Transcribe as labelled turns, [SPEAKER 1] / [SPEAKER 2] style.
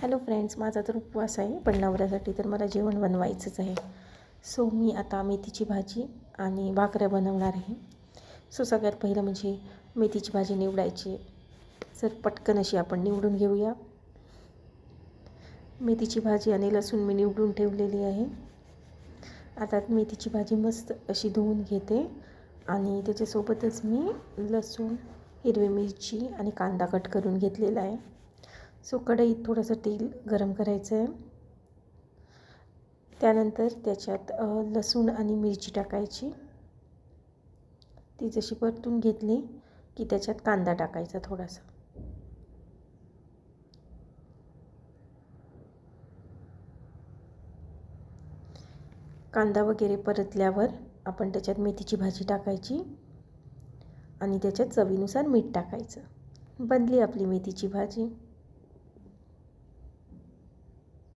[SPEAKER 1] Hello friends, माझा तर उपवास आहे, पण नवऱ्यासाठी तर मला जेवण बनवायचंच आहे. सो मी आता मेथीची भाजी आणि भाकऱ्या बनवणार आहे. सो सगळ्यात पहिलं म्हणजे मेथीची भाजी निवडायची. जर पटकन अशी आपण निवडून घेऊया. मेथीची भाजी आणि लसूण मी निवडून ठेवलेली आहे. आता मेथीची भाजी मस्त अशी धुवून घेते आणि त्याच्यासोबतच मी लसूण, हिरवी मिरची आणि कांदा कट करून घेतलेला आहे. सो कढईत थोडंसं तेल गरम करायचं आहे. त्यानंतर त्याच्यात लसूण आणि मिरची टाकायची. ती जशी परतून घेतली की त्याच्यात कांदा टाकायचा थोडासा. कांदा वगैरे परतल्यावर आपण त्याच्यात मेथीची भाजी टाकायची आणि त्याच्यात चवीनुसार मीठ टाकायचं. बनली आपली मेथीची भाजी.